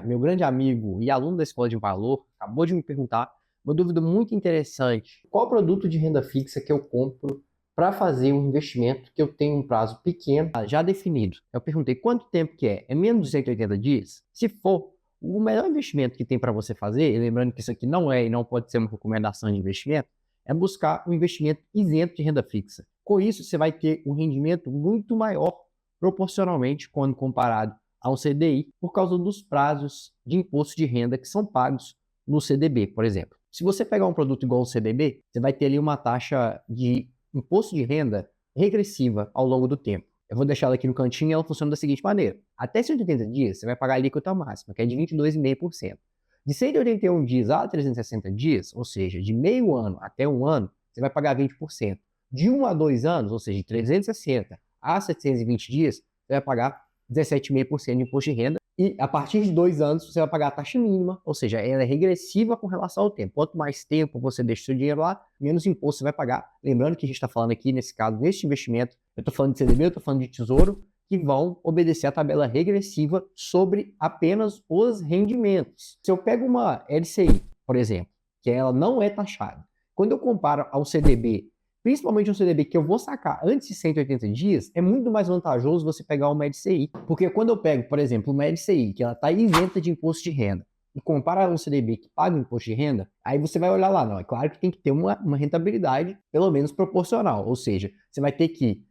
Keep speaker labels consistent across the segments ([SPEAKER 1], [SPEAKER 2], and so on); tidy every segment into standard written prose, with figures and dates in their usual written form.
[SPEAKER 1] Meu grande amigo e aluno da Escola de Valor acabou de me perguntar uma dúvida muito interessante. Qual produto de renda fixa que eu compro para fazer um investimento que eu tenho um prazo pequeno já definido? Eu perguntei quanto tempo que é? É menos de 180 dias? Se for, o melhor investimento que tem para você fazer, e lembrando que isso aqui não é e não pode ser uma recomendação de investimento, é buscar um investimento isento de renda fixa. Com isso, você vai ter um rendimento muito maior proporcionalmente quando comparado a um CDI por causa dos prazos de imposto de renda que são pagos no CDB, por exemplo. Se você pegar um produto igual o CDB, você vai ter ali uma taxa de imposto de renda regressiva ao longo do tempo. Eu vou deixar ela aqui no cantinho e ela funciona da seguinte maneira. Até 180 dias, você vai pagar a alíquota máxima, que é de 22,5%. De 181 dias a 360 dias, ou seja, de meio ano até um ano, você vai pagar 20%. De 1 a 2 anos, ou seja, de 360 a 720 dias, você vai pagar 17,5% de imposto de renda. E a partir de 2 anos, você vai pagar a taxa mínima, ou seja, ela é regressiva com relação ao tempo. Quanto mais tempo você deixa o seu dinheiro lá, menos imposto você vai pagar. Lembrando que a gente está falando aqui, nesse caso, neste investimento, eu estou falando de CDB, eu estou falando de tesouro, que vão obedecer à tabela regressiva sobre apenas os rendimentos. Se eu pego uma LCI, por exemplo, que ela não é taxada, quando eu comparo ao CDB, principalmente um CDB que eu vou sacar antes de 180 dias, é muito mais vantajoso você pegar uma LCI. Porque quando eu pego, por exemplo, uma LCI, que ela está isenta de imposto de renda, e compara um CDB que paga imposto de renda, aí você vai olhar lá, não, é claro que tem que ter uma rentabilidade pelo menos proporcional, ou seja, você vai ter que,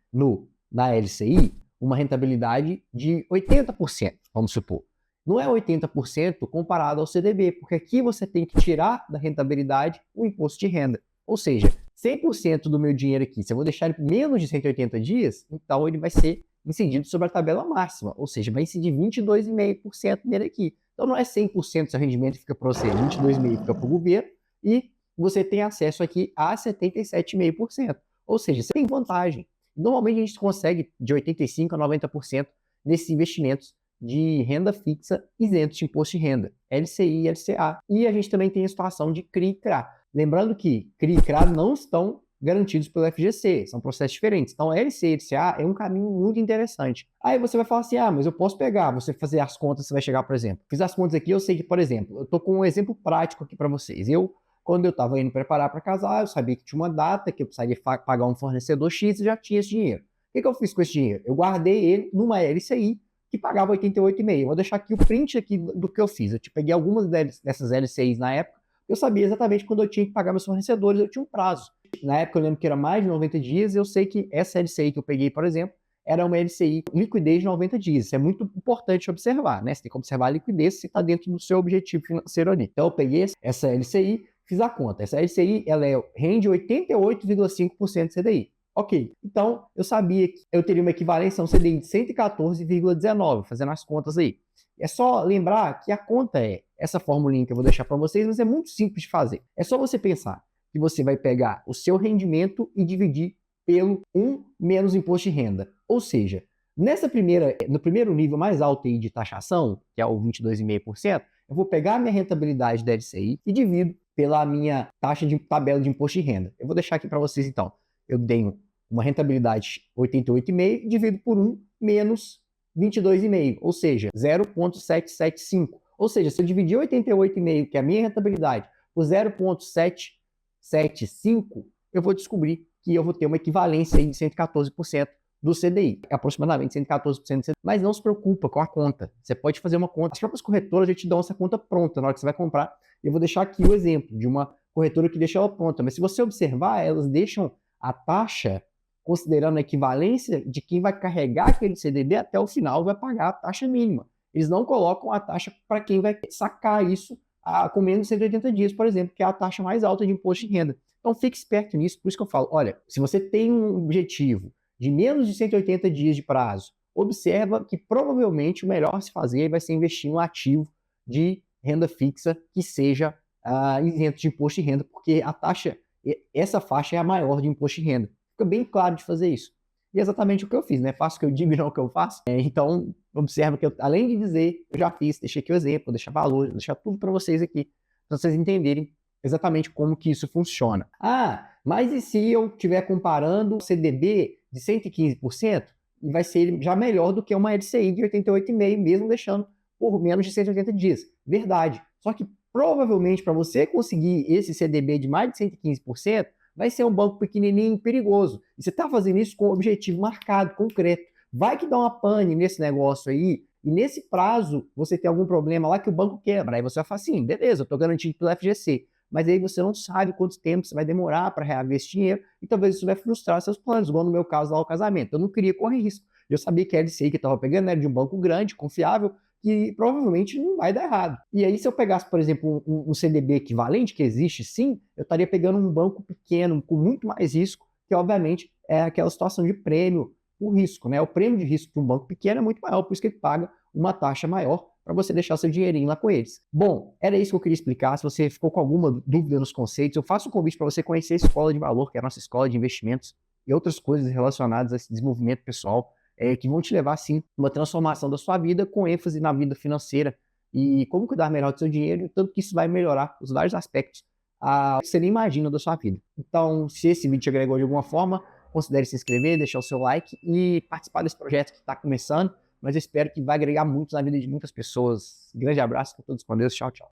[SPEAKER 1] na LCI, uma rentabilidade de 80%, vamos supor. Não é 80% comparado ao CDB, porque aqui você tem que tirar da rentabilidade o imposto de renda. Ou seja, 100% do meu dinheiro aqui, se eu vou deixar ele por menos de 180 dias, então ele vai ser incidido sobre a tabela máxima, ou seja, vai incidir 22,5% nele aqui. Então não é 100% do seu rendimento que fica para você, 22,5% fica para o governo e você tem acesso aqui a 77,5%. Ou seja, você tem vantagem. Normalmente a gente consegue de 85% a 90% nesses investimentos de renda fixa isentos de imposto de renda, LCI e LCA. E a gente também tem a situação de CRI e CRA. Lembrando que CRI e CRA não estão garantidos pelo FGC, são processos diferentes. Então, LC e LCA é um caminho muito interessante. Aí você vai falar assim, mas eu posso pegar, você fazer as contas, você vai chegar, por exemplo. Fiz as contas aqui, eu sei que, por exemplo, eu estou com um exemplo prático aqui para vocês. Quando eu estava indo preparar para casar, eu sabia que tinha uma data, que eu precisaria pagar um fornecedor X e já tinha esse dinheiro. O que eu fiz com esse dinheiro? Eu guardei ele numa LCI que pagava 88,5. Vou deixar aqui o print aqui do que eu fiz. Eu peguei algumas dessas LCIs na época, eu sabia exatamente quando eu tinha que pagar meus fornecedores, eu tinha um prazo. Na época eu lembro que era mais de 90 dias, eu sei que essa LCI que eu peguei, por exemplo, era uma LCI liquidez de 90 dias. Isso é muito importante observar, né? Você tem que observar a liquidez se está dentro do seu objetivo financeiro ali. Então eu peguei essa LCI, fiz a conta. Essa LCI, rende 88,5% de CDI. Ok, então eu sabia que eu teria uma equivalência a um CDI de 114,19, fazendo as contas aí. É só lembrar que a conta é essa formulinha que eu vou deixar para vocês, mas é muito simples de fazer. É só você pensar que você vai pegar o seu rendimento e dividir pelo 1 menos imposto de renda. Ou seja, no primeiro nível mais alto aí de taxação, que é o 22,5%, eu vou pegar a minha rentabilidade da LCI e divido pela minha taxa de tabela de imposto de renda. Eu vou deixar aqui para vocês então. Eu tenho uma rentabilidade 88,5 e divido por 1 menos 22,5, ou seja, 0,775. Ou seja, se eu dividir 88,5, que é a minha rentabilidade, por 0,775, eu vou descobrir que eu vou ter uma equivalência aí de 114% do CDI, aproximadamente 114% do CDI. Mas não se preocupa com a conta. Você pode fazer uma conta. As próprias corretoras já te dão essa conta pronta na hora que você vai comprar. Eu vou deixar aqui o exemplo de uma corretora que deixa ela pronta. Mas se você observar, elas deixam a taxa considerando a equivalência de quem vai carregar aquele CDB até o final vai pagar a taxa mínima. Eles não colocam a taxa para quem vai sacar isso com menos de 180 dias, por exemplo, que é a taxa mais alta de imposto de renda. Então fique esperto nisso, por isso que eu falo, olha, se você tem um objetivo de menos de 180 dias de prazo, observa que provavelmente o melhor a se fazer vai ser investir em um ativo de renda fixa que seja isento de imposto de renda, porque a taxa, essa faixa é a maior de imposto de renda. Fica bem claro de fazer isso. E é exatamente o que eu fiz, né? Faço o que eu digo e não o que eu faço. Então, observa que além de dizer, eu já fiz, deixei aqui o exemplo, deixar valor, deixar tudo para vocês aqui, para vocês entenderem exatamente como que isso funciona. Mas e se eu estiver comparando o CDB de 115%, vai ser já melhor do que uma LCI de 88,5%, mesmo deixando por menos de 180 dias. Verdade. Só que provavelmente para você conseguir esse CDB de mais de 115%, vai ser um banco pequenininho e perigoso. E você está fazendo isso com um objetivo marcado, concreto. Vai que dá uma pane nesse negócio aí, e nesse prazo você tem algum problema lá que o banco quebra. Aí você vai falar assim, beleza, eu estou garantido pelo FGC. Mas aí você não sabe quanto tempo você vai demorar para reaver esse dinheiro, e talvez isso vai frustrar seus planos, igual no meu caso lá o casamento. Eu não queria correr risco. Eu sabia que a LCI que eu estava pegando era de um banco grande, confiável, que provavelmente não vai dar errado. E aí, se eu pegasse, por exemplo, um CDB equivalente, que existe sim, eu estaria pegando um banco pequeno, com muito mais risco, que obviamente é aquela situação de prêmio por risco, né? O prêmio de risco de um banco pequeno é muito maior, por isso que ele paga uma taxa maior para você deixar seu dinheirinho lá com eles. Bom, era isso que eu queria explicar. Se você ficou com alguma dúvida nos conceitos, eu faço um convite para você conhecer a Escola de Valor, que é a nossa escola de investimentos e outras coisas relacionadas a esse desenvolvimento pessoal, que vão te levar, sim, a uma transformação da sua vida com ênfase na vida financeira e como cuidar melhor do seu dinheiro, tanto que isso vai melhorar os vários aspectos que você nem imagina da sua vida. Então, se esse vídeo te agregou de alguma forma, considere se inscrever, deixar o seu like e participar desse projeto que está começando, mas eu espero que vai agregar muito na vida de muitas pessoas. Grande abraço, com todos com Deus, tchau, tchau.